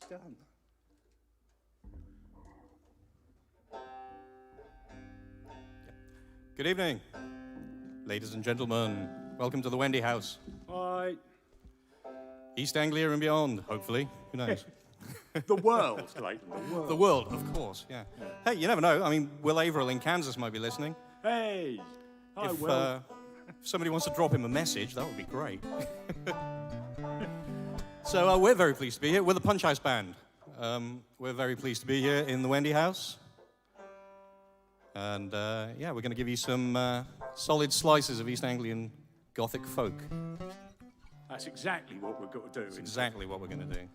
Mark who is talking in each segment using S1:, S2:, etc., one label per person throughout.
S1: done. Good evening, ladies and gentlemen. Welcome to the Wendy House.
S2: Hi.
S1: East Anglia and beyond, hopefully. Who knows?
S2: The world, Clayton, the world.
S1: The world, of course, yeah. Hey, you never know. I mean, Will Averill in Kansas might be listening.
S2: Hey. Hi,
S1: If
S2: Will.
S1: somebody wants to drop him a message, that would be great. So we're very pleased to be here. We're the Punch House Band. We're very pleased to be here in the Wendy House. And yeah, we're going to give you some solid slices of East Anglian Gothic folk.
S2: That's exactly what we've got to do.
S1: That's exactly what we're going to do.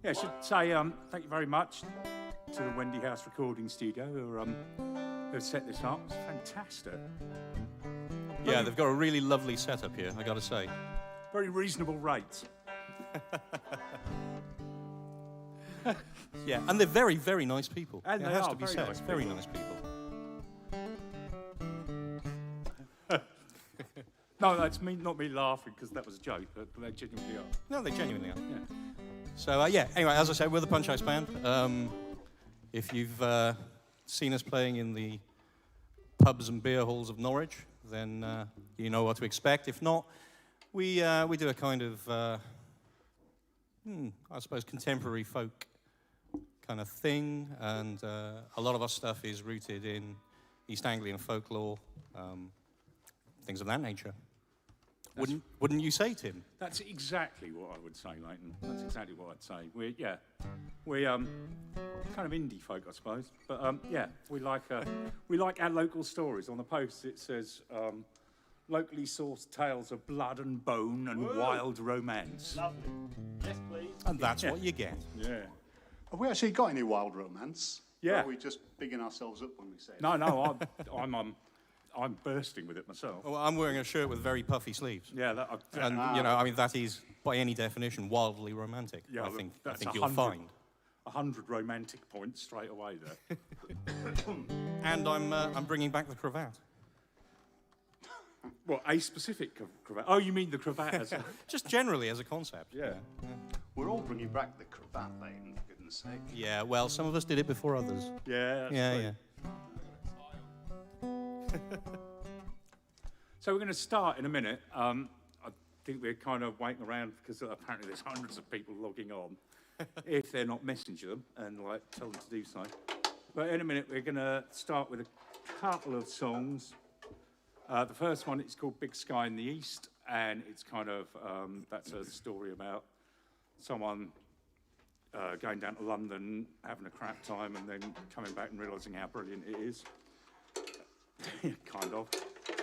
S2: Yeah, I should say thank you very much to the Wendy House Recording Studio who set this up. It's fantastic.
S1: Yeah, they've got a really lovely setup here, I got to say.
S2: Very reasonable rates.
S1: Yeah, and they're very, very nice people.
S2: And
S1: it
S2: they
S1: has
S2: are
S1: to be
S2: very
S1: said.
S2: nice
S1: Very
S2: people.
S1: nice people.
S2: No, that's not me laughing because that was a joke, but they genuinely are.
S1: No, they genuinely are.
S2: Yeah.
S1: So, yeah, anyway, as I said, we're the Punch House Band. If you've seen us playing in the pubs and beer halls of Norwich, then you know what to expect. If not, we do a kind of, I suppose, contemporary folk kind of thing, and a lot of our stuff is rooted in East Anglian folklore, things of that nature. Wouldn't you say, Tim?
S2: That's exactly what I would say, Leighton. That's exactly what I'd say. We're kind of indie folk, I suppose. But yeah, we like our local stories. On the post it says locally sourced tales of blood and bone and wild romance.
S3: Lovely. Yes, please.
S1: And that's what you get.
S2: Yeah.
S4: Have we actually got any wild romance?
S2: Yeah.
S4: Or are we just bigging ourselves up when we say it?
S2: No, I'm bursting with it myself.
S1: Well, I'm wearing a shirt with very puffy sleeves.
S2: Yeah,
S1: And, you know, I mean, that is, by any definition, wildly romantic.
S2: Yeah,
S1: I
S2: look,
S1: think
S2: that's
S1: you'll find.
S2: 100 romantic points straight away there.
S1: And I'm bringing back the cravat.
S2: What, a specific cravat? Oh, you mean the cravat as a...
S1: Just generally as a concept.
S2: Yeah.
S4: We're all bringing back the cravat, Leighton, for goodness sake.
S1: Yeah, well, some of us did it before others.
S2: Yeah, that's
S1: Yeah,
S2: true.
S1: yeah.
S2: So we're going to start in a minute. I think we're kind of waiting around because apparently there's hundreds of people logging on. If they're not, message them and tell them to do so. But in a minute we're going to start with a couple of songs. The first one is called Big Sky in the East, and it's kind of that's a story about someone going down to London, having a crap time, and then coming back and realising how brilliant it is. Kind of.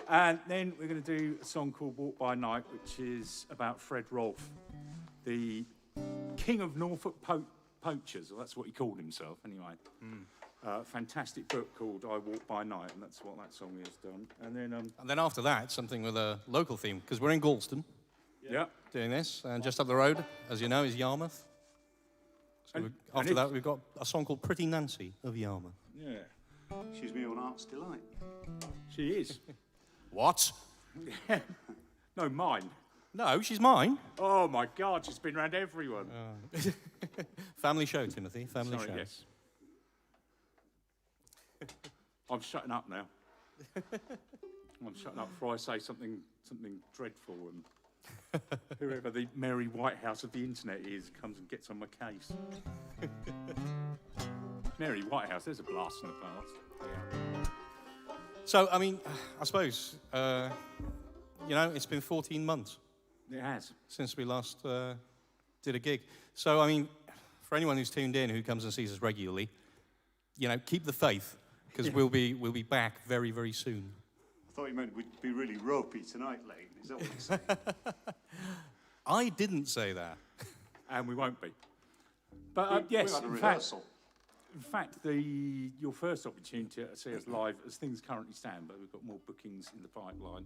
S2: And then we're going to do a song called Walk by Night, which is about Fred Rolfe, the King of Norfolk poachers. Well, that's what he called himself, anyway. Fantastic book called I Walk by Night, and that's what that song is done. And
S1: then after that, something with a local theme, because we're in Galston
S2: yeah.
S1: doing this, and just up the road, as you know, is Yarmouth. So after that, we've got a song called Pretty Nancy of Yarmouth.
S2: Yeah.
S4: She's me on Art's Delight.
S2: She is.
S1: What?
S2: No, mine.
S1: No, she's mine.
S2: Oh, my God, she's been around everyone.
S1: Family show, Timothy, family
S2: Sorry,
S1: show.
S2: yes. I'm shutting up now. I'm shutting up before I say something dreadful, and whoever the Mary Whitehouse of the internet is comes and gets on my case. Mary Whitehouse, there's a blast in the past.
S1: Yeah. So, I mean, I suppose, you know, it's been 14 months.
S2: It has.
S1: Since we last did a gig. So, I mean, for anyone who's tuned in, who comes and sees us regularly, you know, keep the faith, because we'll be back very, very soon.
S4: I thought you meant we'd be really ropey tonight, Leighton. Is that what you're saying?
S1: I didn't say that.
S2: And we won't be. But yes,
S4: we had a
S2: in
S4: rehearsal.
S2: fact, your first opportunity to see us live, as things currently stand, but we've got more bookings in the pipeline,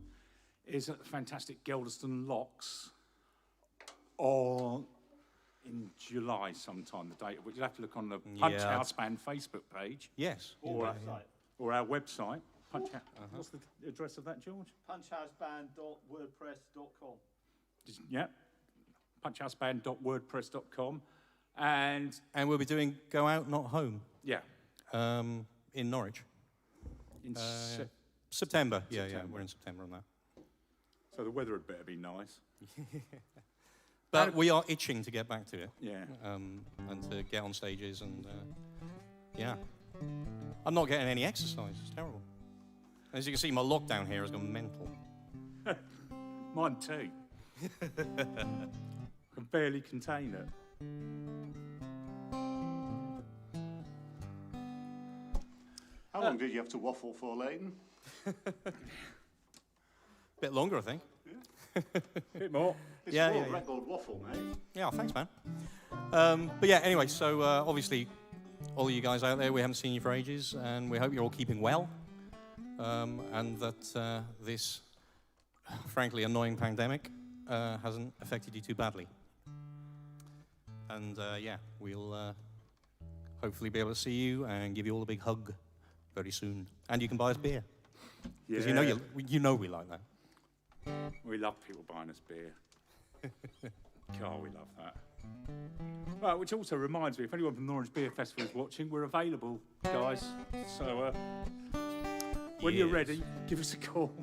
S2: is at the fantastic Geldeston Locks in July sometime, the date of which you'll have to look on the Punch House Band Facebook page.
S1: Yes.
S2: Or our website. What's the address of that, George?
S3: punchhouseband.wordpress.com.
S2: Yeah. punchhouseband.wordpress.com. And
S1: we'll be doing Go Out, Not Home
S2: yeah,
S1: in Norwich.
S2: in
S1: September. Yeah,
S2: September.
S1: we're in September on that.
S2: so the weather had better be nice.
S1: But we are itching to get back to it.
S2: Yeah.
S1: And to get on stages and, yeah. I'm not getting any exercise. It's terrible. As you can see, my lockdown here has gone mental.
S2: Mine too. I can barely contain it.
S4: How long did you have to waffle for, Leighton?
S1: Bit longer, I think.
S2: Bit more.
S4: It's
S1: Yeah,
S4: a
S1: yeah,
S4: world
S1: yeah.
S4: record waffle, mate.
S1: Yeah, thanks, man. But yeah, anyway, so obviously, all you guys out there, we haven't seen you for ages, and we hope you're all keeping well, and that this, frankly, annoying pandemic hasn't affected you too badly. And yeah, we'll hopefully be able to see you and give you all a big hug very soon. And you can buy us beer, because you know we like that.
S2: We love people buying us beer. God, we love that. Well, which also reminds me, if anyone from Norwich Beer Festival is watching, we're available, guys. So when you're
S1: Yes.
S2: ready, give us a call.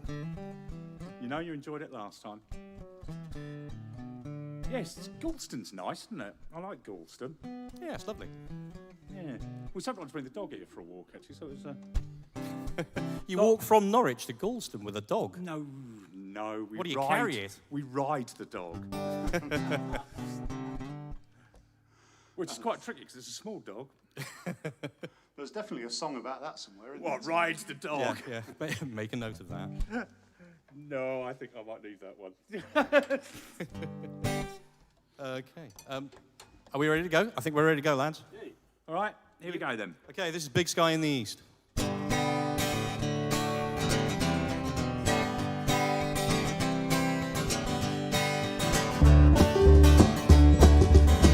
S2: You know you enjoyed it last time. Yes, Galston's nice, isn't it? I like Galston.
S1: Yeah, it's lovely.
S2: Yeah. We sometimes bring the dog here for a walk, actually, so it's
S1: You walk from Norwich to Galston with a dog.
S2: No. We
S1: What do you
S2: ride,
S1: carry it?
S2: We ride the dog. Which is quite tricky, because it's a small dog.
S4: There's definitely a song about that somewhere, isn't
S2: What,
S4: there?
S2: rides the dog?
S1: Yeah. Make a note of that.
S2: No, I think I might leave that one.
S1: Okay. Are we ready to go? I think we're ready to go, lads.
S2: All right, here we go then.
S1: Okay, this is Big Sky in the East.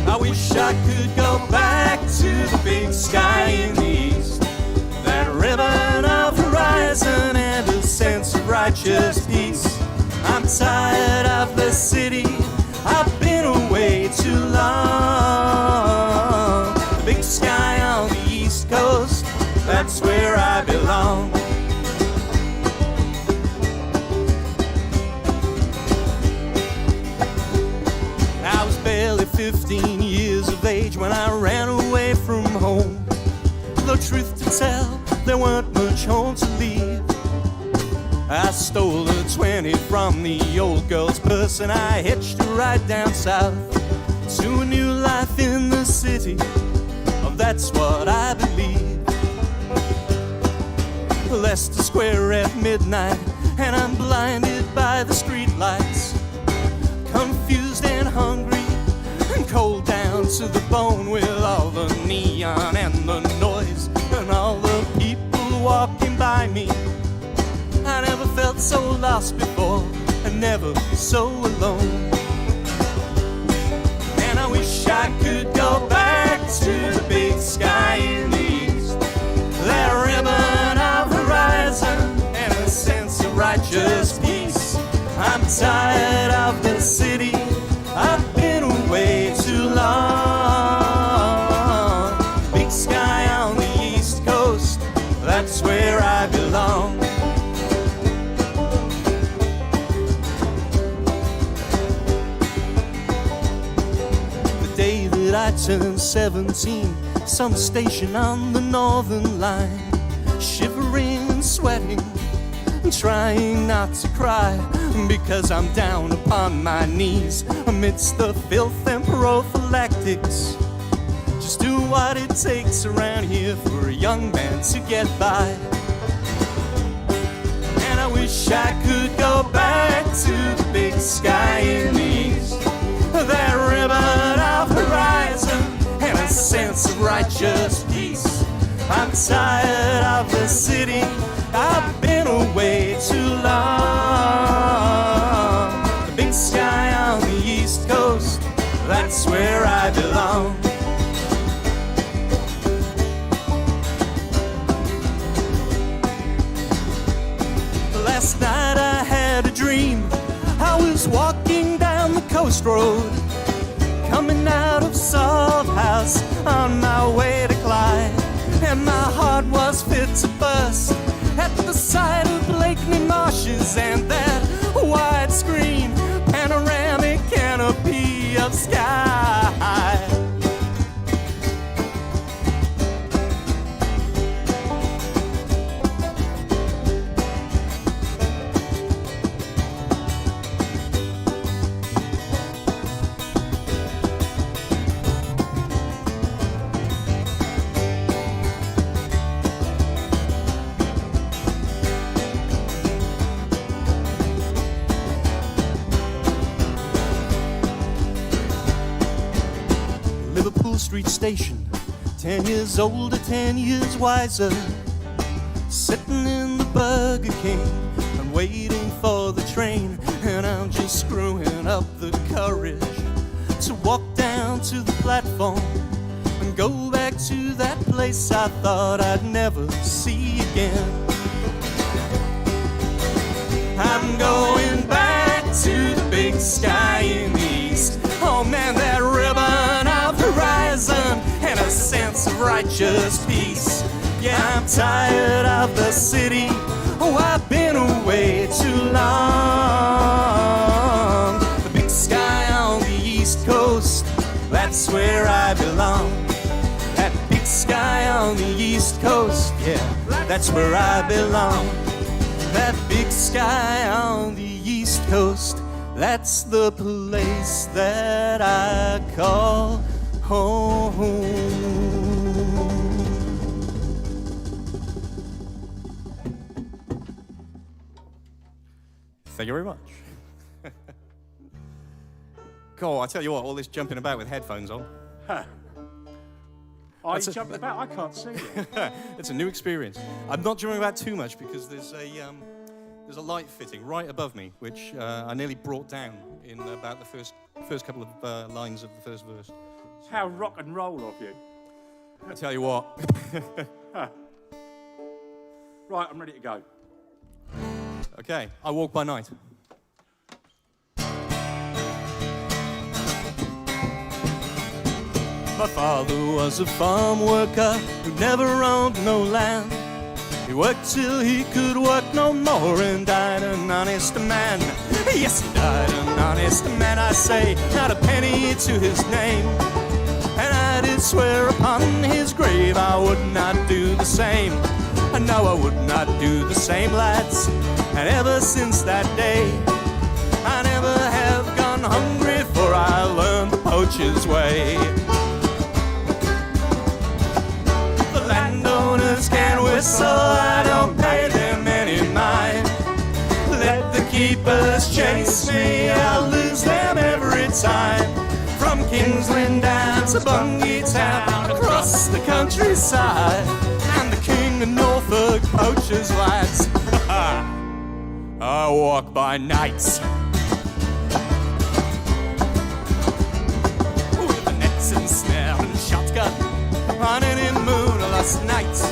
S1: I wish I could go back to the big sky in the east, that ribbon of horizon and a sense of righteous peace. I'm tired of the city, I've been away too long. The big sky on the east coast, that's where I belong. I was barely 15 years of age when I ran away from home. Though truth to tell, there weren't much home to leave. I stole a 20 from the old girl's purse and I hitched a ride down south to a new life in the city. Oh, that's what I believe. Leicester Square at midnight and I'm blinded by the street lights. Confused and hungry and cold down to the bone with all the neon and the noise and all the people walking by me. I never felt so lost before and never so alone. And I wish I could go back to the big sky in the east, that ribbon of horizon and a sense of righteous peace. I'm tired of the city, I've been away too long. Big sky on the east coast, that's where I belong. The day that I turned 17, some station on the northern line, shivering and sweating, trying not to cry, because I'm down upon my knees amidst the filth and prophylactics. Just do what it takes around here for a young man to get by. And I wish I could go back to the big sky in the east, that ribbon of horizon and a sense of righteous peace. I'm tired of the city, I've been away too long. The big sky on the east coast, that's where I belong. Last night I had a dream. I was walking down the coast road, on my way to Clyde, and my heart was fit to burst at the sight of Blakeney marshes and that widescreen panoramic canopy of sky. Street station, 10 years older, 10 years wiser, sitting in the Burger King and waiting for the train, and I'm just screwing up the courage to walk down to the platform and go back to that place I thought I'd never see again. I'm going back to the big sky in the east. Oh man, that ribbon of horizon and a sense of righteous peace. Yeah, I'm tired of the city. Oh, I've been away too long. The big sky on the east coast, that's where I belong. That big sky on the east coast, yeah, that's where I belong. That big sky on the east coast, that's the place that I call home. Thank you very much. Cool, I tell you what, all this jumping about with headphones on.
S2: Are you jumping about? I can't see you.
S1: It's a new experience. I'm not jumping about too much because there's a light fitting right above me, which I nearly brought down in about the first couple of lines of the first verse.
S2: How rock and roll of you.
S1: I tell you what.
S2: Right, I'm ready to go.
S1: Okay, I walk by night. My father was a farm worker who never owned no land. He worked till he could work no more and died an honest man. Yes, he died an honest man, I say, not a penny to his name. And I did swear upon his grave I would not do the same. No, I would not do the same, lads. And ever since that day, I never have gone hungry, for I learned the poacher's way. The landowners can whistle, I don't pay them any mind. Let the keepers chase me, I'll lose them every time. From Kingsland down to Bungay Town, across the countryside, and the King of Norfolk poachers, lads. I walk by nights. With the nets and snare and shotgun, running in moonless nights.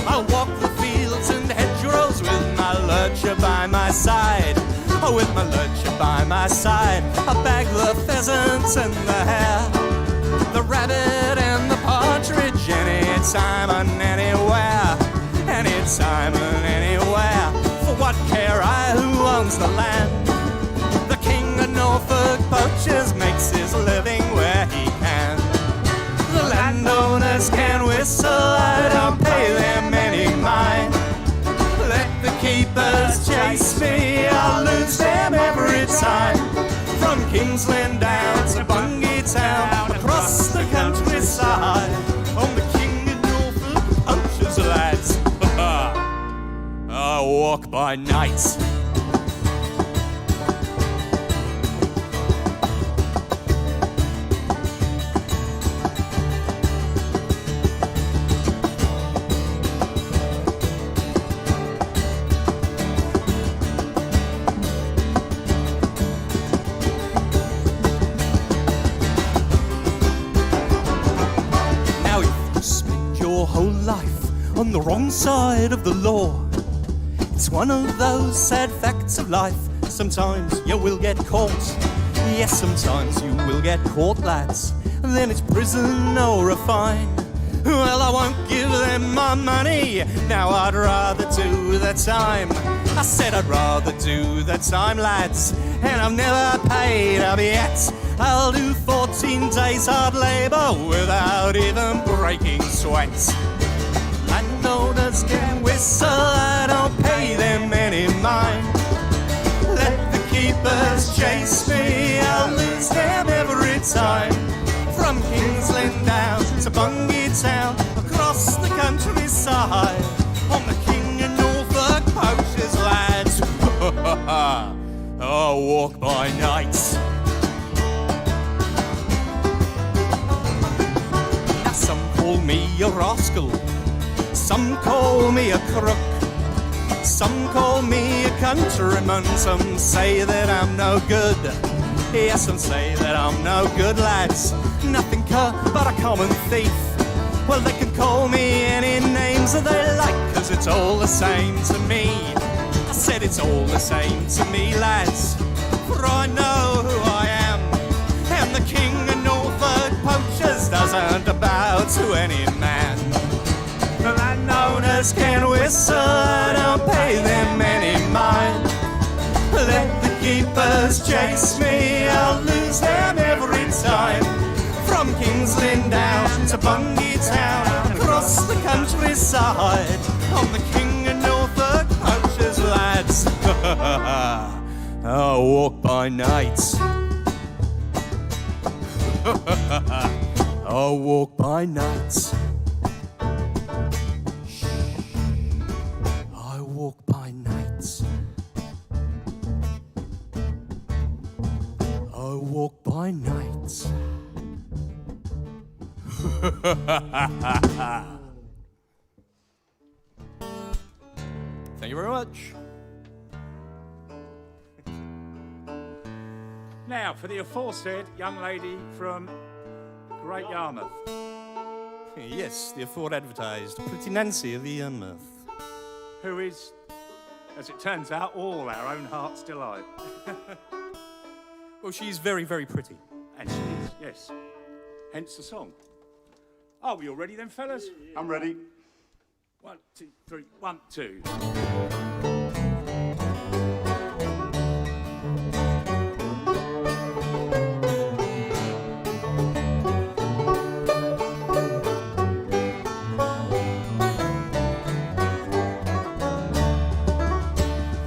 S1: I walk the fields and hedgerows with my lurcher by my side. Oh, with my lurcher by my side, I bag the pheasants and the hare, the rabbit and the partridge, anytime and anywhere, anytime and anywhere. For what care I who owns the land? The King of Norfolk poachers makes his living where he can. The landowners can whistle, I don't pay them any mind. Let the keepers chase me, I'll lose them every time. From Kingsland down to Bungay Town, across the countryside, on the King of Norfolk poachers, lads. I walk by night. Now if you spend your whole life on the wrong side of the law, it's one of those sad facts of life. Sometimes you will get caught. Yes, sometimes you will get caught, lads. then it's prison or a fine. Well, I won't give them my money. Now I'd rather do the time. I said I'd rather do the time, lads, and I've never paid up yet. I'll do 14 days hard labour without even breaking sweat. Landowners can whistle, I don't pay them any mind. Let the keepers chase me, I'll lose them every time. From Kingsland down to Bungay Town, across the countryside, on the King of Norfolk poachers, lads. I'll walk by night. Now some call me a rascal, some call me a crook, some call me a countryman, some say that I'm no good. Yes, some say that I'm no good, lads, nothing but a common thief. Well, they can call me any names that they like, 'cause it's all the same to me. I said it's all the same to me, lads, for I know who I am, and the King of Norfolk poachers doesn't bow to any man. The landowners can whistle, I don't pay them any mind. Let the keepers chase me, I'll lose them every time. From Kingsland down to Bungay Town, across the countryside, on the King of Norfolk poachers, lads. I'll walk by night. I'll walk by night. I walk by night. I walk by night. Thank you very much.
S2: Now, for the aforesaid young lady from Great Yarmouth.
S1: Yes, the afore-advertised Pretty Nancy of the Yarmouth.
S2: Who is, as it turns out, all our own heart's delight.
S1: Well, she's very, very pretty.
S2: And she is, yes. Hence the song. Are we all ready then, fellas?
S4: I'm ready.
S2: 1, 2, 3, 1, 2.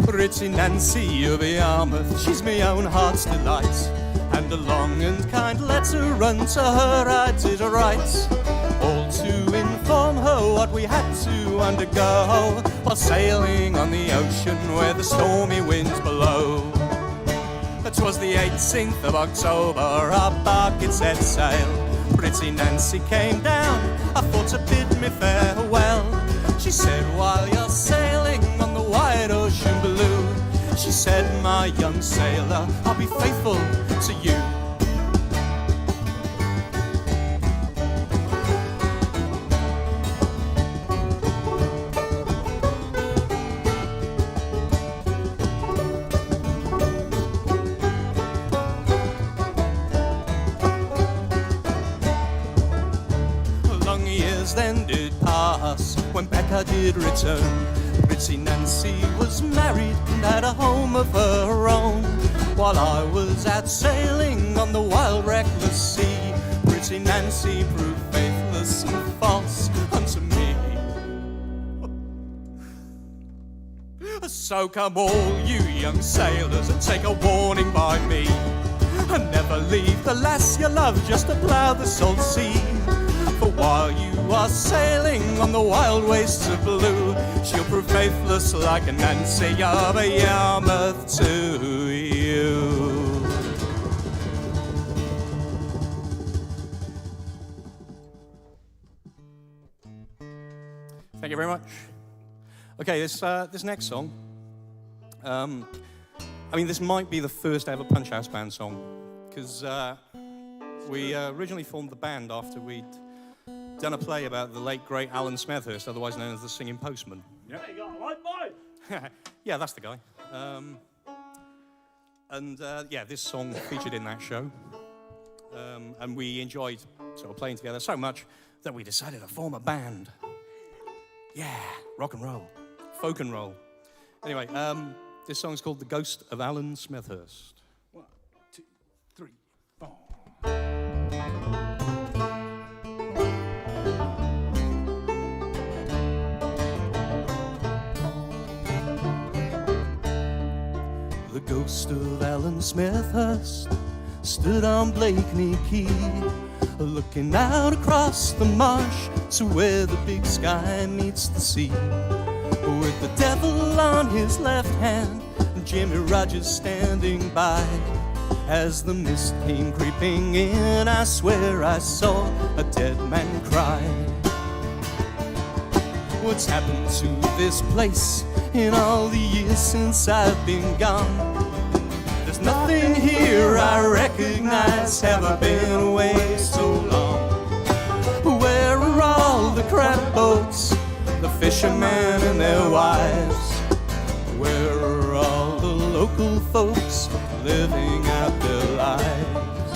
S1: Pretty Nancy of Yarmouth, she's me own heart's delight, and a long and kind letter run to her I did write, all to inform her what we had to undergo while sailing on the ocean where the stormy winds blow. It was the 18th of October, our bark had set sail. Pretty Nancy came down, I thought to bid me farewell. She said, while you're sailing on the wide ocean blue, she said, my young sailor, I'll be faithful to you. Long years then did pass when back I did return. Pretty Nancy was married and had a home of her own, while I was out sailing on the wild reckless sea. Pretty Nancy proved faithless and false unto me. So come all you young sailors and take a warning by me, and never leave the lass you love just to plough the salt sea. For while you are sailing on the wild wastes of blue, she'll prove faithless like a Nancy of a Yarmouth to you. Thank you very much. Okay, this next song, I mean, this might be the first ever Punch House Band song, because we originally formed the band after we'd done a play about the late, great Alan Smithhurst, otherwise known as the Singing Postman.
S2: Yeah, you got a light boy.
S1: Yeah, that's the guy. Yeah, this song featured in that show. And we enjoyed sort of playing together so much that we decided to form a band. Yeah, rock and roll, folk and roll. Anyway, this song's called The Ghost of Alan Smithhurst.
S2: 1, 2, 3, 4.
S1: The ghost of Alan Smithhurst stood on Blakeney Quay, looking out across the marsh to where the big sky meets the sea. With the devil on his left hand, Jimmy Rogers standing by. As the mist came creeping in, I swear I saw a dead man cry. What's happened to this place in all the years since I've been gone? There's nothing here I recognize, have I been away so long? Where are all the crab boats, the fishermen and their wives? Where are all the local folks living out their lives?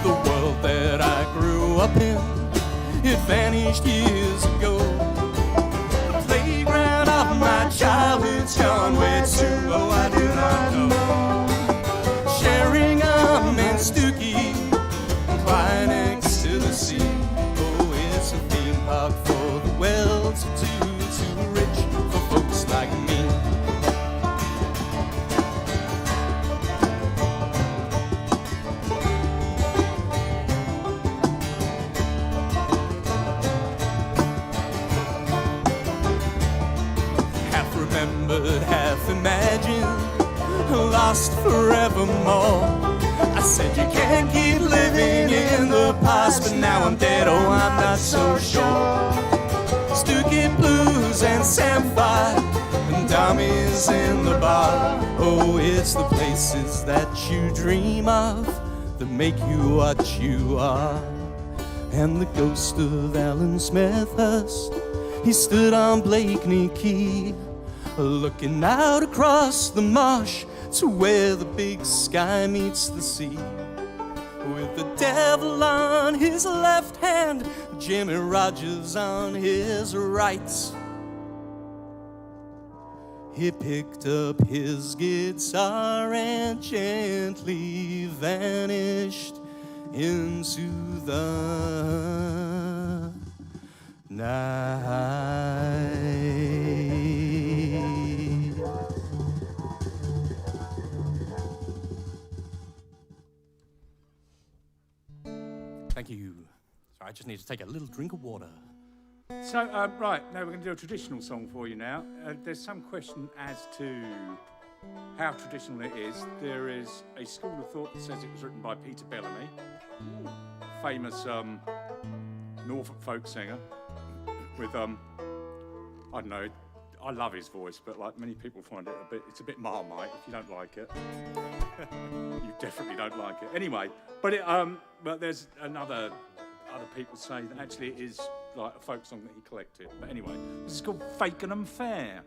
S1: The world that I grew up in, it vanished years ago. The playground of my childhood's gone way too low, I do not know. Sheringham and Stookie, quiet next to the sea. Oh, it's a theme park for the well-to-do, too rich for folks like me. Half imagined, lost forevermore. I said you can't keep living in the past, but now I'm dead, oh I'm not so sure. Stookie blues and samphire and dummies in the bar. Oh, it's the places that you dream of that make you what you are. And the ghost of Alan Smithhurst, he stood on Blakeney Quay, looking out across the marsh to where the big sky meets the sea. With the devil on his left hand, Jimmy Rogers on his right, he picked up his guitar and gently vanished into the night. Thank you. Sorry, I just need to take a little drink of water.
S2: So, right, now we're going to do a traditional song for you now. There's some question as to how traditional it is. There is a school of thought that says it was written by Peter Bellamy, famous Norfolk folk singer, with, I don't know, I love his voice, but like many people find it it's a bit Marmite if you don't like it. You definitely don't like it. Anyway, but there's other people say that actually it is like a folk song that he collected. But anyway, this is called Fakenham Fair.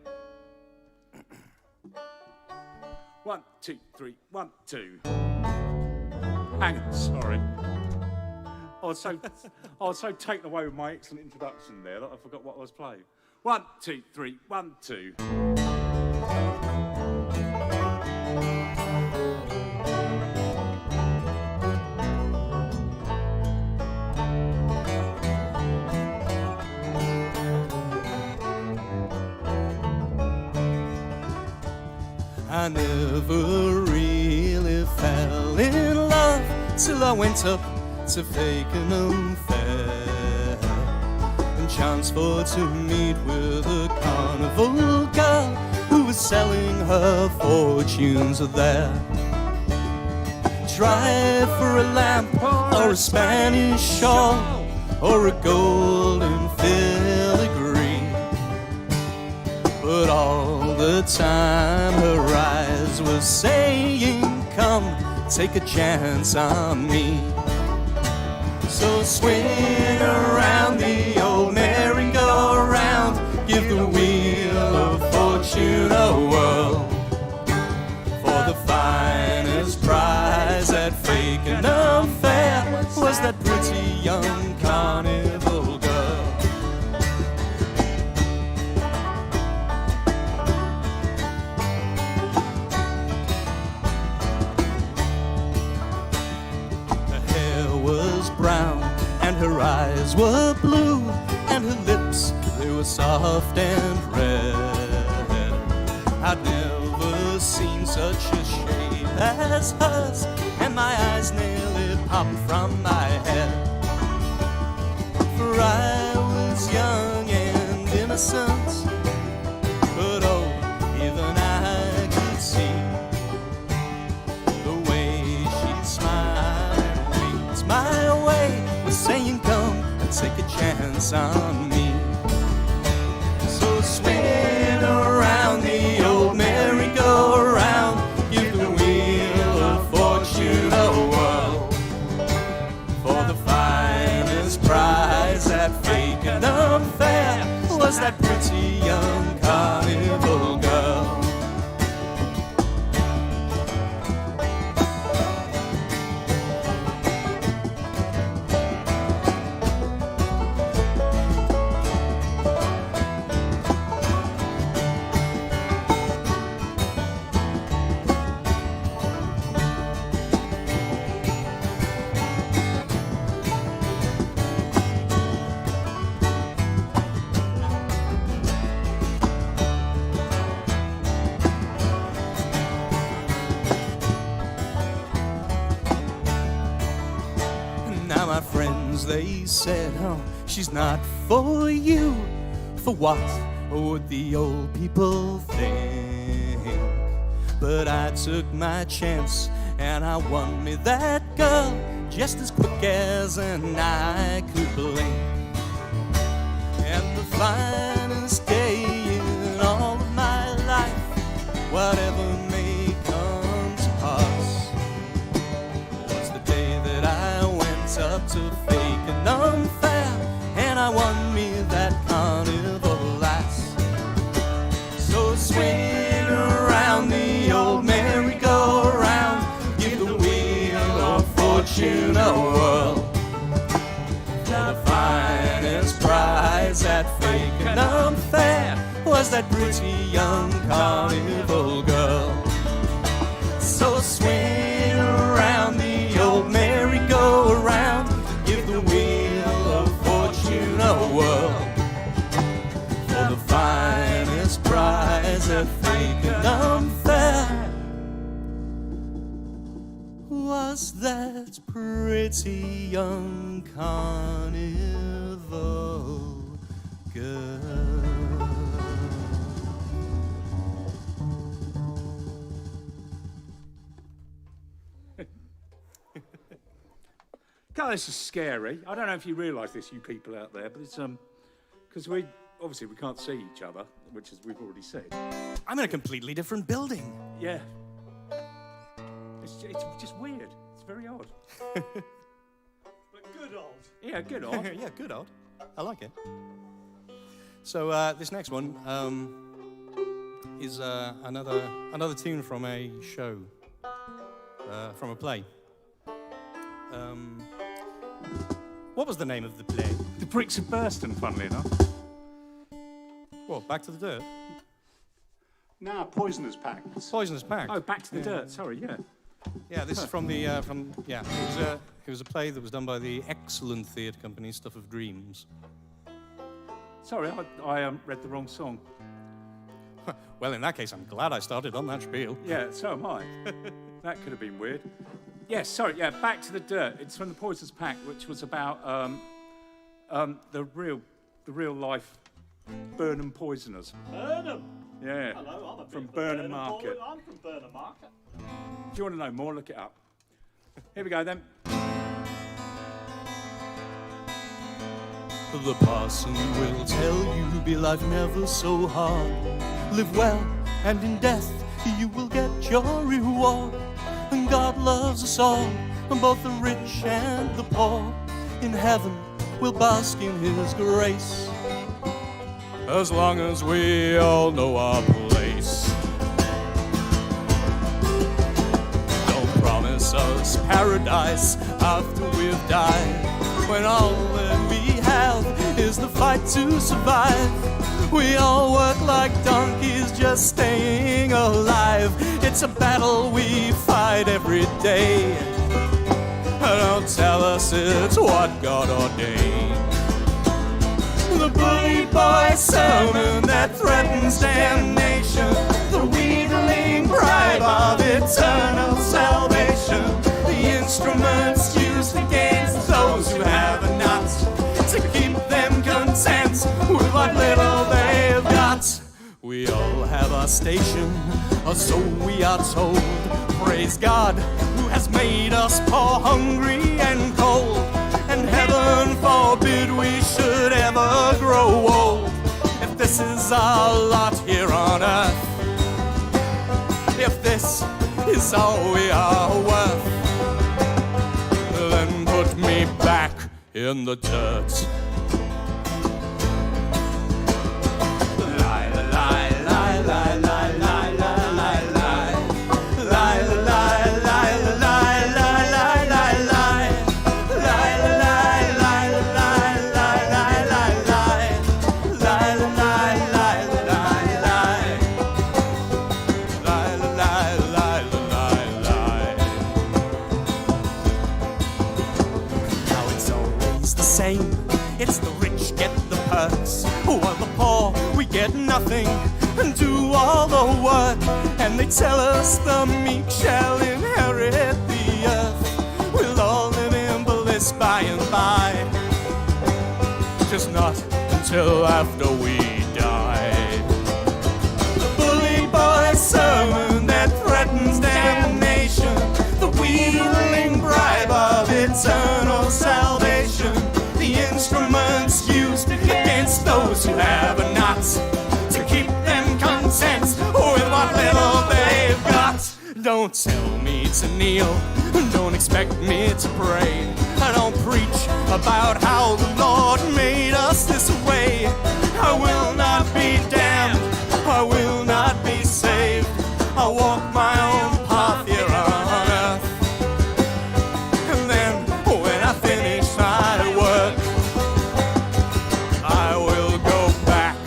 S2: 1, 2, 3, 1, 2. Hang on, sorry. I was so taken away with my excellent introduction there that I forgot what I was playing. 1, 2, 3, 1, 2.
S1: I never really fell in love till I went up to Fakenham Fair and chanced for to meet with a carnival girl who was selling her fortunes there. Try for a lamp or a Spanish shawl or a golden filigree, but all the time her eyes were saying, come, take a chance on me. So swing around the old merry-go-round, give the wheel of fortune a whirl, for the finest prize at Fakenham that pretty young carnival girl. Her hair was brown and her eyes were blue, and her lips, they were soft and red. I'd never seen such a shade as hers, and my eyes nearly popped from my head. For I was young and innocent, but oh, even I could see the way she smiled and winked my way, was saying come and take a chance on me. So swing around the old merry-go-round, give the wheel of fortune a whirl, for the finest prize at fake and unfair was that pretty young carnival girl. Now my friends, they said, oh, she's not for you. For what would the old people think? But I took my chance and I won me that girl just as quick as an eye could blink. And the finest day in all of my life, whatever may come to pass, was the day that I went up to fake and unfair, and I won me that carnival lass. So swing around the old merry-go-round, give the wheel of fortune a whirl, for the finest prize at fake and unfair was that pretty young carnival girl. So swing around the old merry-go-round, give the wheel of fortune a whirl, for the finest prize at fake and unfair was that pretty young carnival girl.
S2: God, this is scary. I don't know if you realise this, you people out there, but it's because we can't see each other, which is we've already said.
S1: I'm in a completely different building.
S2: Yeah. It's just weird. It's very odd.
S4: But good old.
S2: Yeah, good odd.
S1: Yeah, good odd. I like it. So this next one is another tune from a show, from a play. What was the name of the play?
S2: The Bricks of Burston, funnily enough.
S1: What, Back to the Dirt?
S4: Nah, Poisonous Pact.
S1: Poisonous Pact.
S2: Oh, Back to the Dirt. Sorry, yeah.
S1: Yeah, this is from the it was a play that was done by the excellent theatre company Stuff of Dreams.
S2: Sorry, I read the wrong song.
S1: Well, in that case, I'm glad I started on that spiel.
S2: Yeah, so am I. That could have been weird. Yes, sorry, yeah, Back to the Dirt. It's from the Poisonous Pact, which was about the real life Burnham poisoners.
S3: Burnham.
S2: Yeah.
S3: Hello, I'm a bit
S2: From
S3: of a
S2: Burnham Market.
S3: I'm from Burnham Market.
S2: Do you want to know more? Look it up. Here we go then.
S1: The parson will tell you, be life never so hard. Live well, and in death you will get your reward. And God loves us all, both the rich and the poor. In heaven we'll bask in His grace, as long as we all know our place. Don't promise us this paradise after we've died. When all that we have is the fight to survive. We all work like donkeys just staying alive. It's a battle we fight every day. Don't tell us it's what God ordained. The bully boy sermon that threatens damnation, the wheedling bribe of eternal salvation, the instruments used against those who have a nut, to keep them content with what little they've got. We all have our station, or so we are told. Praise God, who has made us poor, hungry and cold. And heaven forbid we should ever grow old. If this is our lot here on earth, if this is all we are worth, then put me back in the dirt. It's the rich get the perks, while the poor, we get nothing and do all the work. And they tell us the meek shall inherit the earth. We'll all live in bliss by and by, just not until after we die. The bully boy sermon that threatens damnation, the wheedling bribe of eternal salvation, the instruments used against those who have a nut, to keep them content with what little they've got. Don't tell me to kneel, don't expect me to pray. I don't preach about how the Lord made us this way. I will not be damned, I will not be saved. I walk my own path here on earth, and then when I finish my work, I will go back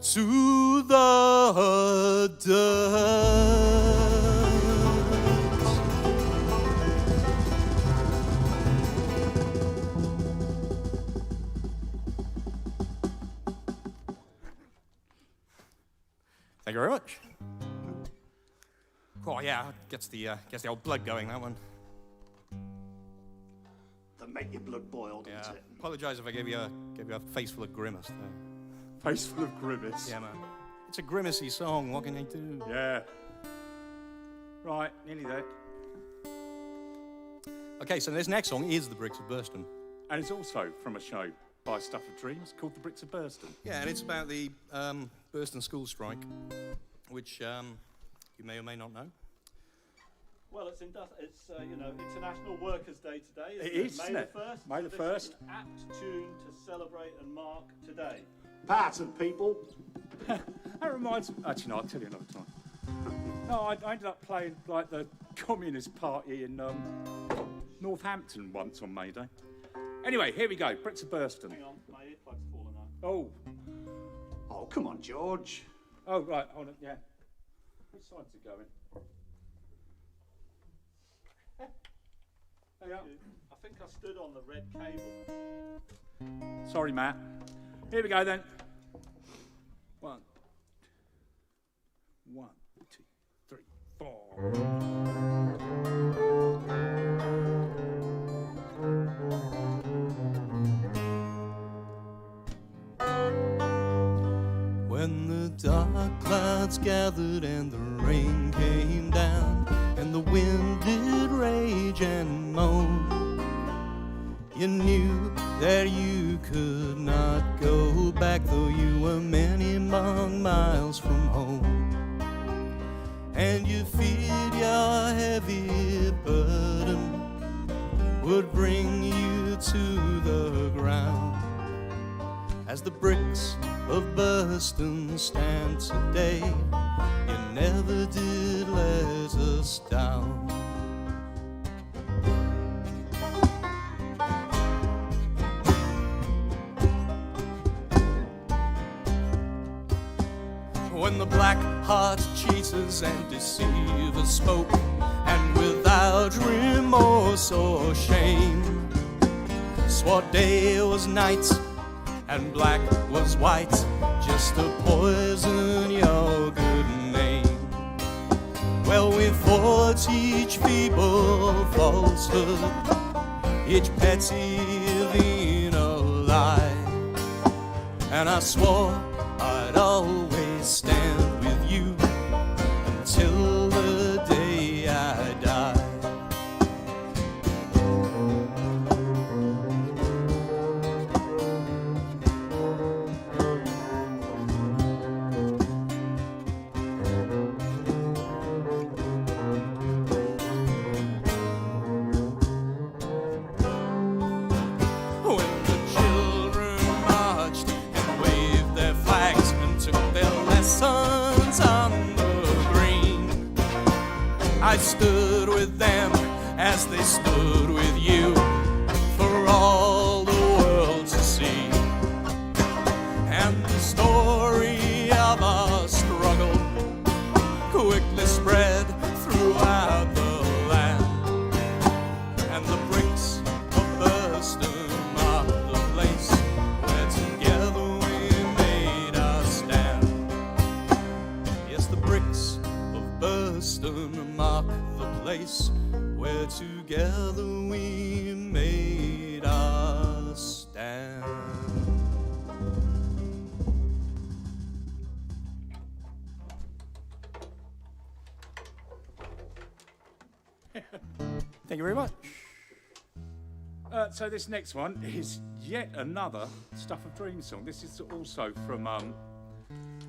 S1: to the dirt. Thank you very much. Oh yeah, gets the old blood going, that one.
S4: That make your blood boil, doesn't
S1: Yeah.
S4: it?
S1: Apologise if I gave you a face full of grimace there.
S2: Face full of grimace.
S1: Yeah, man. It's a grimacy song. What can you do?
S2: Yeah. Right, nearly there.
S1: Okay, so this next song is The Bricks of Burston.
S2: And it's also from a show by Stuff of Dreams called The Bricks of Burston.
S1: Yeah, and it's about the Burston school strike, which you may or may not know.
S3: Well, it's International Workers' Day today.
S2: It is,
S3: May
S2: isn't it?
S3: the 1st.
S2: May the
S3: So this is
S2: 1st.
S3: an apt tune to celebrate and mark today.
S4: Pattern, people.
S2: That reminds me... Actually, no, I'll tell you another time. No, I ended up playing, like, the Communist Party in Northampton once on May Day. Anyway, here we go. Bricks of Burston.
S3: Hang on, my earplug's fallen out.
S2: Oh.
S4: Oh, come on, George.
S2: Oh, right, hold on, yeah. Which side's it going? There you are.
S3: I think I stood on the red cable.
S2: Sorry, Matt. Here we go then. One, two, three, four.
S1: When the dark clouds gathered and the rain came down and the wind did rage and moan, you knew that you could not go back, though you were many long miles from home. And you feared your heavy burden would bring you to the ground. As the bricks of Burston stand today, you never did let us down. when the black-hearted cheaters and deceivers spoke, and without remorse or shame, swore day was night and black was white, just to poison your good name. Well, we fought each feeble falsehood, each petty venal lie, and I swore I'd always stand with you until the day I die. I stood with them as they stood with you, for all the world to see. And the story of our struggle quickly spread throughout the land, and the bricks of Thurston marked the place where together we made our stand. Yes, the bricks of Thurston mark the place where together we made our stand. Thank you very much.
S2: So this next one is yet another Stuff of Dreams song. This is also from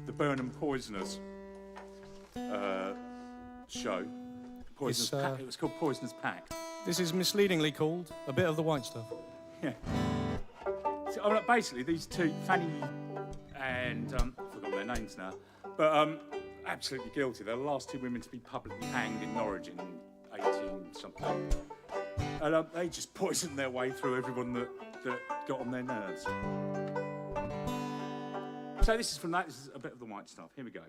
S2: the Burnham Poisoners show. Poisonous Pack. It was called Poisonous Pack.
S1: This is misleadingly called A Bit of the White Stuff.
S2: Yeah. So, basically, these two, Fanny and I've forgotten their names now, but absolutely guilty. They're the last two women to be publicly hanged in Norwich in 18-something. And they just poisoned their way through everyone that got on their nerves. So this is from that. This is A Bit of the White Stuff. Here we go.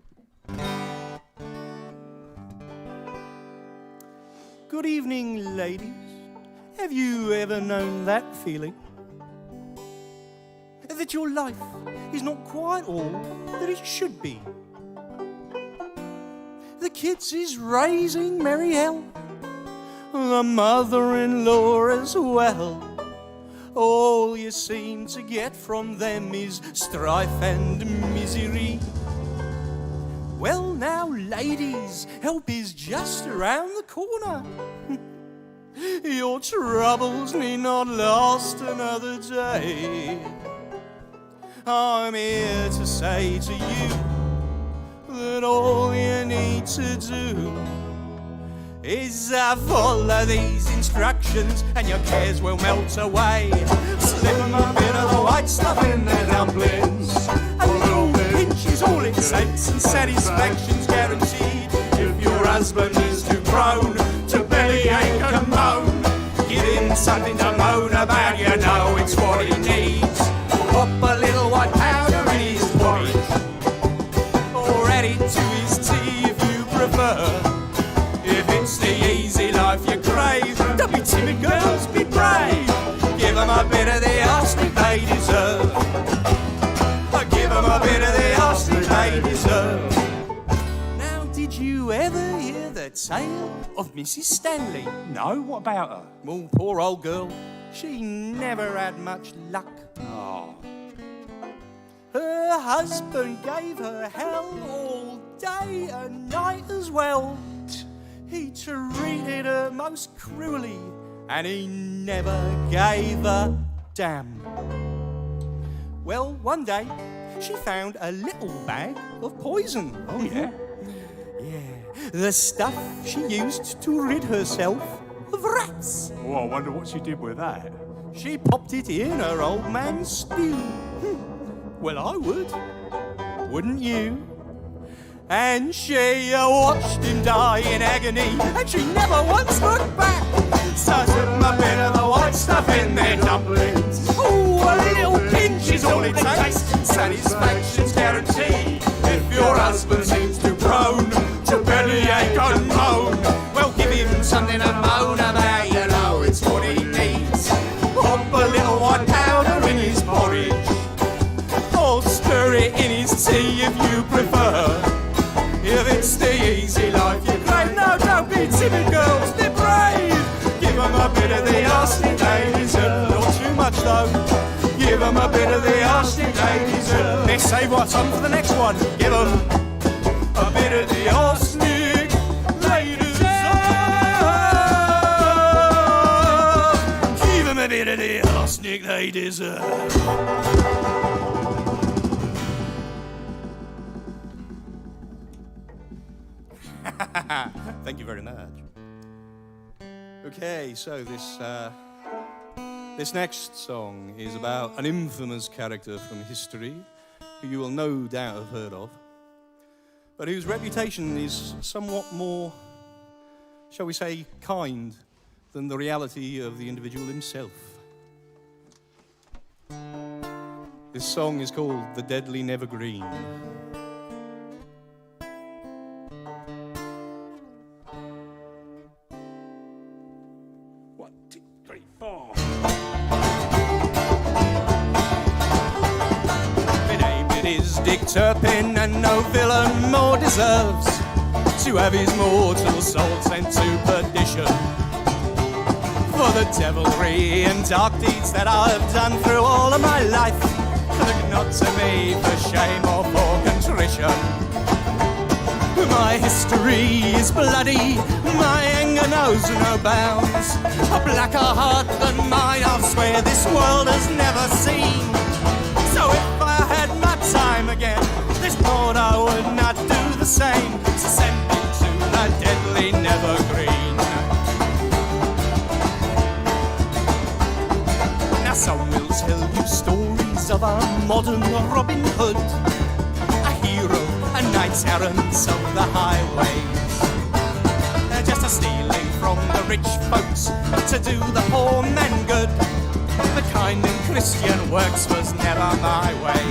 S1: Good evening, ladies. Have you ever known that feeling? That your life is not quite all that it should be. The kids is raising merry hell, the mother-in-law as well. All you seem to get from them is strife and misery. Well now, ladies, help is just around the corner. Your troubles need not last another day. I'm here to say to you that all you need to do is follow these instructions and your cares will melt away. Slip them a bit of the white stuff in their dumplings. A little pinch is all it takes and satisfaction's guaranteed. If your husband is too prone to bellyache and moan, give him something to moan about, you know it's what he needs. Pop a little white powder in his porridge, or add it to his tea if you prefer. If it's the easy life you crave, don't be timid, girls, be brave. Give them a bit of the arsenic they deserve. Give them a bit of the arsenic they deserve. Now, did you ever hear the tale of Mrs. Stanley?
S2: No, what about her?
S1: Oh, poor old girl. She never had much luck.
S2: Oh.
S1: Her husband gave her hell all day and night as well. He treated her most cruelly, and he never gave a damn. Well, one day, she found a little bag of poison.
S2: Oh, yeah?
S1: Yeah, the stuff she used to rid herself of rats.
S2: Oh, I wonder what she did with that.
S1: She popped it in her old man's stew. Well, I would. Wouldn't you? And she watched him die in agony, and she never once looked back. So slip a bit of the white stuff in their dumplings. Oh, a little pinch is all it takes. Satisfaction's guaranteed. If your husband seems too prone to bellyache and moan. Well, give him something to moan about, you know it's what he needs. Pop a little white powder in his porridge, or stir it in his tea if you prefer. If it's the easy life you crave, no, don't be timid, girls, be brave. Give them a bit of the arsenic they deserve. Not too much though. Give them a bit of the arsenic they deserve. Let's save what's on for the next one. Give them a bit of the arsenic they deserve. Give them a bit of the arsenic they deserve. Thank you very much. Okay, so this next song is about an infamous character from history who you will no doubt have heard of, but whose reputation is somewhat more, shall we say, kind than the reality of the individual himself. This song is called The Deadly Nevergreen.
S2: 1, 2, 3, 4.
S1: My name it is Dick Turpin, and no villain more deserves to have his mortal soul sent to perdition for the devilry and dark deeds that I've done through all of my life. Look not to me for shame or for contrition. My history is bloody, my anger knows no bounds. A blacker heart than mine, I'll swear this world has never seen. So if I had my time again, this thought I would not do the same. So send me to the deadly Nevergreen. Now some will tell you stories of a modern Robin Hood, a hero, a knights errants of the highways, just a stealing from the rich folks to do the poor men good. The kind and Christian works was never my way.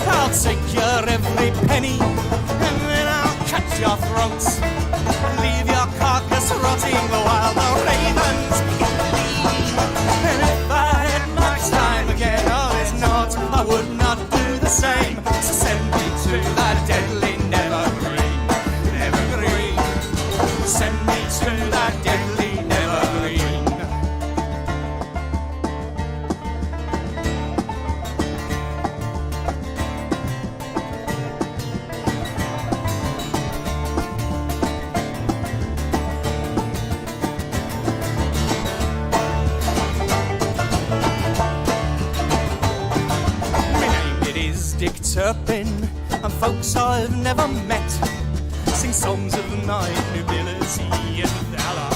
S1: I'll take your every penny and then I'll cut your throats and leave your carcass rotting while the ravens leave. And if I had my time again, oh, it's not, I would not do the same. So send me to the deadly Nevergreen, Nevergreen. Send me to the deadly Nevergreen. My name it is Dick Turpin, and folks I've never met sing songs of my nobility and valor.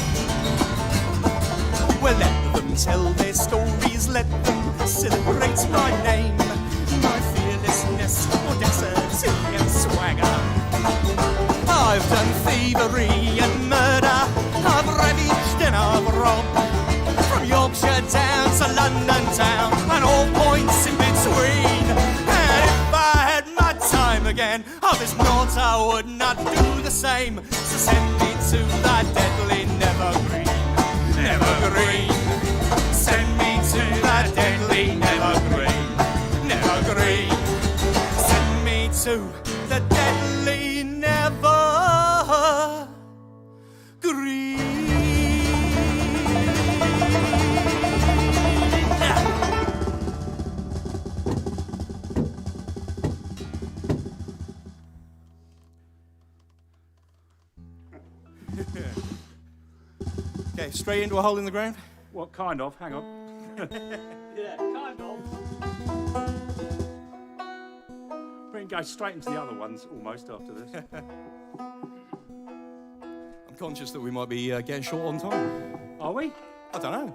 S1: Well, let them tell their stories, let them celebrate my name, my fearlessness, audacity and swagger. I've done thievery and murder, I've ravaged and I've robbed, from Yorkshire down to London town and all points in between. And if I had my time again, of this naught I would not do the same. So send me to the deadly Nevergreen, Nevergreen. Send me to the deadly Nevergreen, Nevergreen. Send me to the deadly Nevergreen. Okay, straight into a hole in the ground.
S2: What kind of? Hang on.
S3: Yeah, kind of.
S2: We can go straight into the other ones almost after this.
S1: I'm conscious that we might be getting short on time.
S2: Are we?
S1: I don't know.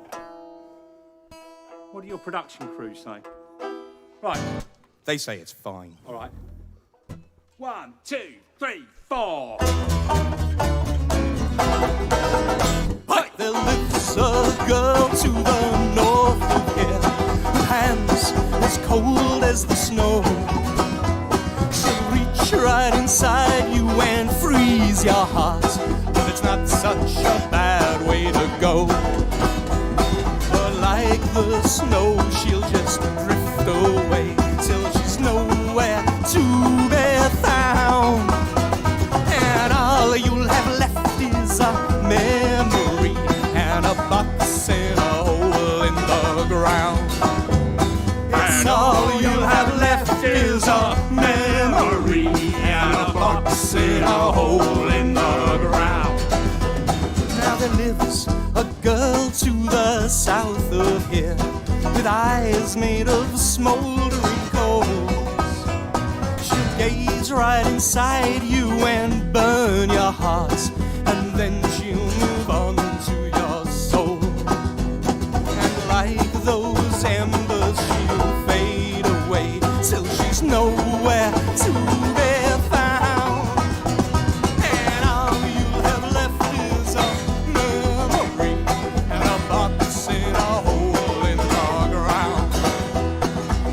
S2: What do your production crew say? Right,
S1: They say it's fine.
S2: all right. 1, 2, 3, 4.
S1: Hi! There lives a girl to the north of here, with hands as cold as the snow. She'll reach ease your heart, but it's not such a bad way to go. But like the snow, she'll just drift away till she's nowhere to be found. And all you'll have left is a memory and a box in a hole in the ground. It's all you'll have left is a memory and a box in a hole in the ground. Now there lives a girl to the south of here with eyes made of smoldering coals. She'll gaze right inside you and burn your heart, and then she'll move on to your soul. And like those embers, she'll fade away till she's nowhere to be found. And all you'll have left is a memory and a box in a hole in the ground.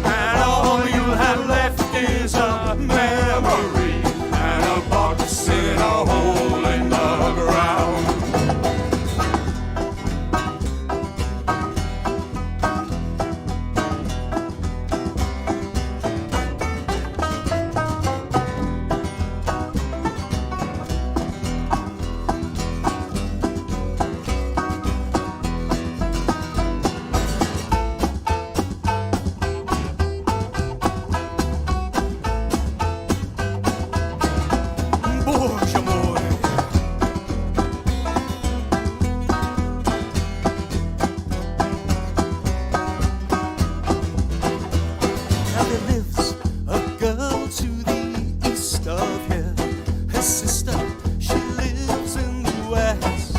S1: And all you'll have left is a memory and a box in a hole in the ground. Bože môj. Now there lives a girl to the east of here. Her sister, she lives in the west.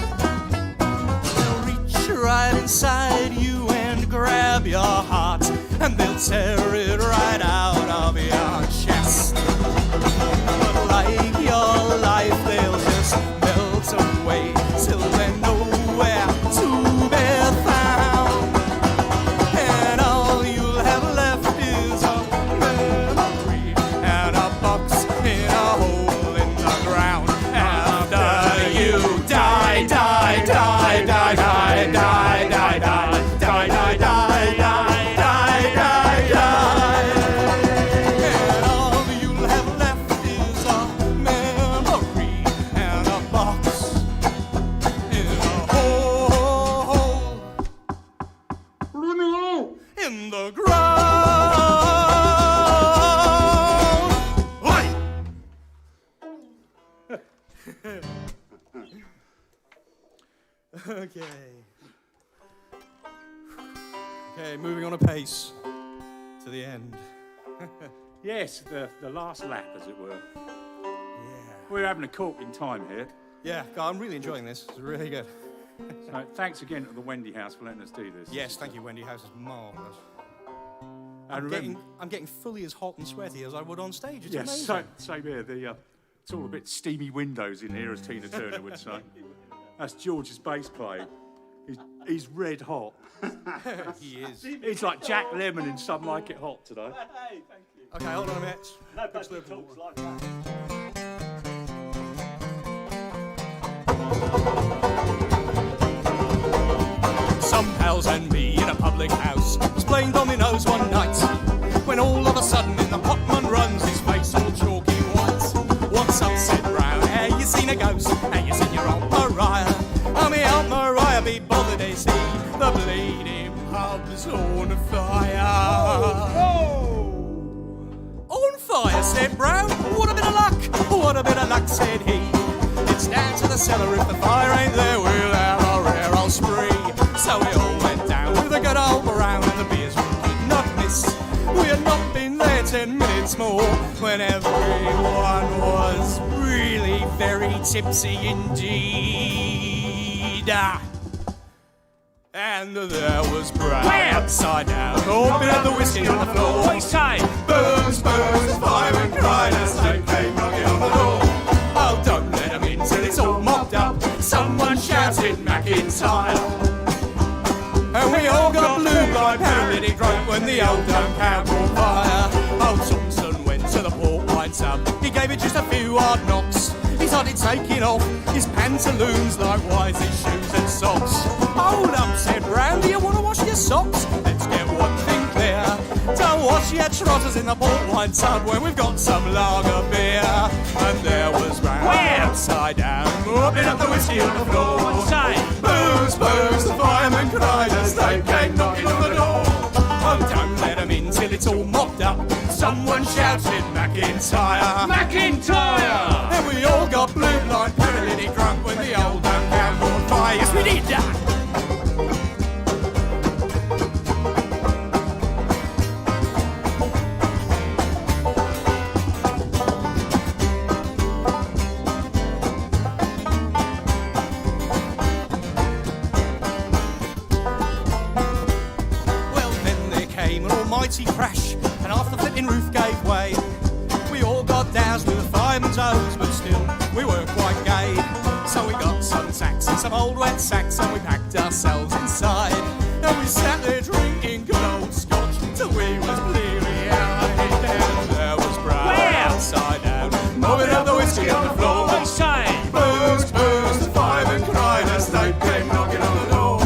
S1: They'll reach right inside you and grab your heart, and they'll tear it right out of your chest. But like your life, they'll just melt away till they're nowhere to be found. And all you'll have left is a memory and a box in a hole in the ground. After you die, die, die, die, die, die, die, die, die, die, die, die, die, die, die. And all you'll have left is a memory and a box in a hole in the ground. Oi! Okay. Okay, moving on a pace to the end.
S2: Yes, the last lap, as it were.
S1: Yeah.
S2: We're having a corking time here.
S1: Yeah, God, I'm really enjoying this. It's really good.
S2: So thanks again to the Wendy House for letting us do this.
S1: Yes, thank you, Wendy. House is marvellous.
S2: And remember,
S1: I'm getting fully as hot and sweaty as I would on stage. It's
S2: yes,
S1: amazing.
S2: same here. It's all a bit steamy windows in here, as Tina Turner would say. That's George's bass playing. He's red hot.
S1: He is.
S2: He's like Jack Lemmon in Some Like It Hot today.
S3: Hey, thank you.
S1: Okay, hold on a minute.
S3: Nobody talks like that.
S1: Some pals and me in a public house was playing dominoes one night, when all of a sudden in the potman runs his face all chalky white. What's up, said Brown? Hey, you seen a ghost? Hey, you seen your Aunt Mariah? Oh, me Aunt Mariah, be bothered, they see the bleeding pub's on fire. On fire, said Brown. What a bit of luck, what a bit of luck, said he. It's down to the cellar, if the fire ain't there, we'll have a rare old spree. So we all went down with a good old round, and the beers we could not miss. We had not been there 10 minutes more when everyone was really very tipsy indeed. And there was Brown upside down, open up the whiskey on the floor. What you say? Burns, burns, fire and cried as they came knocking on the door. Oh, don't let them in till it's all mopped up. Someone shouted McIntyre. And we all got blue like paralytic drunk when the old dumb cow caught fire. Old Thompson went to the port wine tub. He gave it just a few hard knocks. He started taking off his pantaloons, likewise his shoes and socks. Hold up, said Randy, you want to wash your socks? Let's get one thing clear. Don't wash your trotters in the port wine tub when we've got some lager beer. And there was Randy upside down, mopping up the whiskey on the floor. Booze, booze, the fireman cried as they came knocking on the door. Oh, don't let them in till it's all mopped up. Someone shouted, McIntyre! McIntyre! And we all got blue like paralytic drunk when the old man caught fire. Yes, we did that! Well, then there came an almighty crash, and half the flipping roof gave way. We all got doused with a fireman's hose, but still we were quite gay. So we got some sacks and some old wet sacks, and we packed ourselves inside. And we sat there drinking good old scotch till we was bleary eyed. And there was Brad upside down, mopping up the whiskey on the floor. Booze, booze, the fireman cried as they came knocking on the door.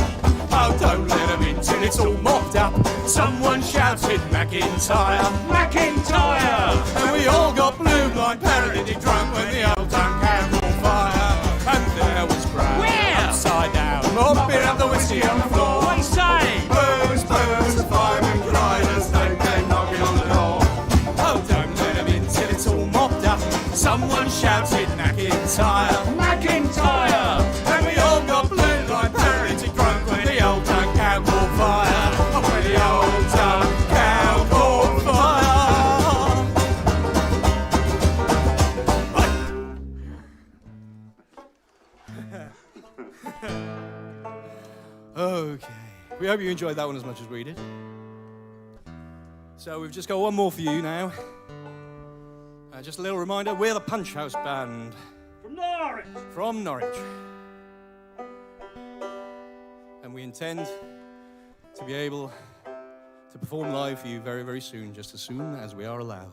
S1: Oh, don't let them in till it's all mopped up. Someone shouted, McIntyre! McIntyre! And we all got blue like paralytic drunk when the old town caught on fire. And there was Brad upside down, mopping up the whiskey on the floor. Booze, booze, the fireman cried as they came knocking on the door. Oh, don't let them in till it's all mopped up. Someone shouted, McIntyre! McIntyre! And we all got blue like paralytic drunk when the old town caught on fire. Oh, when the old town caught on fire. Okay. We hope you enjoyed that one as much as we did. So we've just got one more for you now. Just a little reminder, we're the Punch House Band. From Norwich. And we intend to be able to perform live for you very, very soon, just as soon as we are allowed.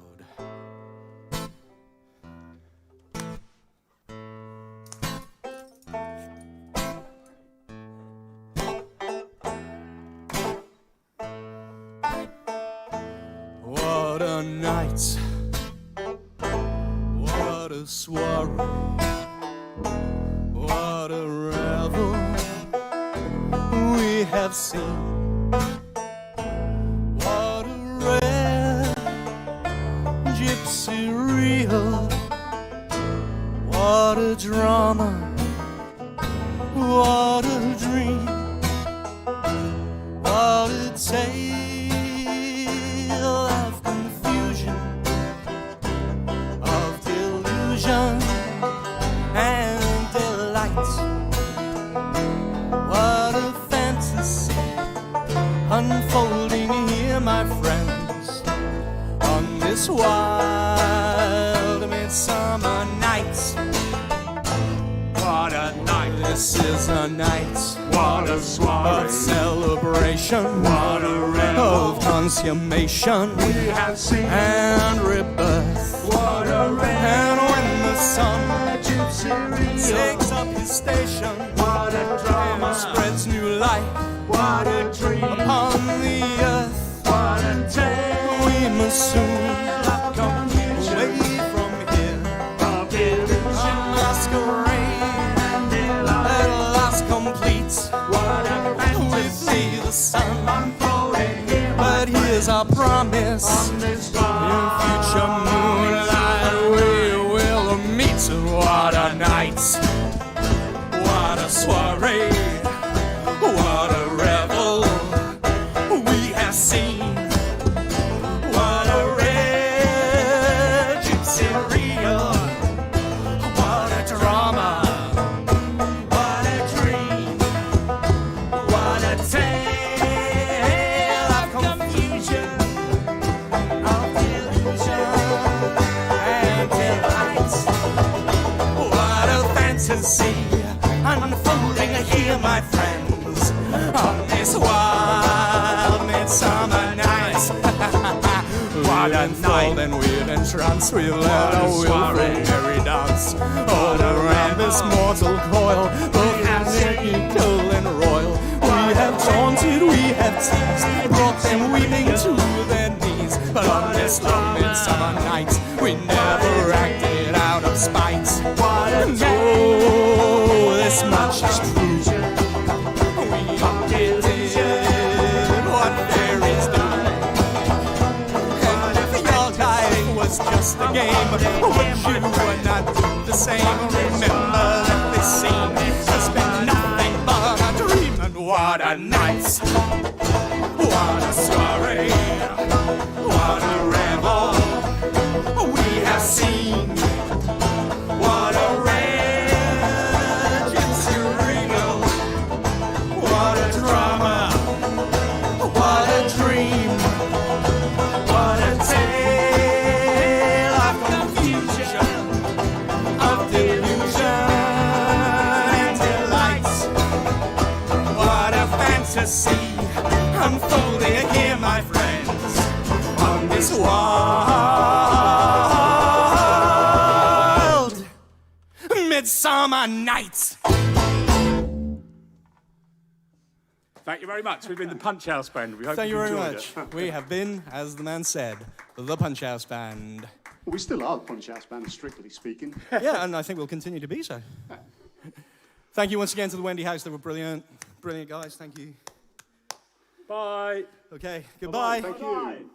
S1: What a night, what a soiree, what a revel we have seen. What a rare gypsy reel, what a drama, what a dream, what a tale of confusion, of delusion and delight. What a fantasy unfolding here, my friends, on this wild midsummer night. What a night, this is a night. What a soiree of celebration, what a revel of consummation we have seen and rebirth. What a revel, and when the sun takes up his station, what a drama, and spreads new life, what a dream upon the earth. What a tale, we must soon come away from here. A masquerade at last complete. What a fantasy, we see the sun unfolding here. But here's our promise, in future moonlight we will meet. What a night, what a soiree, what a revel we have seen. What a rare gypsy reel, what a drama, what a dream, what a tale of confusion, of delusion and delight. What a fantasy unfolding here, my friends, on this wild midsummer enthralled and we're entranced. We've led a willful merry dance. All around this mortal coil, both magical and royal. We have taunted, we have teased, brought them weeping to their knees. But on this long midsummer night, we never acted out of spite. And oh, this much is true. We did what fairies do. And if your dying was just a game, would you not do the same? Remember that this scene has been nothing but a dream. And what a night, what a soiree, what a revel we have seen. What a rage, it's surreal. What a drama, what a dream, what a tale of confusion, of delusion and delight. What a fantasy unfolding here, my friends, on this wild midsummer night.
S2: Thank you very much. We've been the Punch House Band. We hope
S1: Thank you
S2: you've
S1: very
S2: enjoyed
S1: much.
S2: it.
S1: We have been, as the man said, the Punch House Band.
S4: Well, we still are the Punch House Band, strictly speaking.
S1: Yeah, and I think we'll continue to be so. Thank you once again to the Wendy House. They were brilliant. Brilliant guys. Thank you.
S2: Bye.
S1: Okay, goodbye.
S4: Thank you.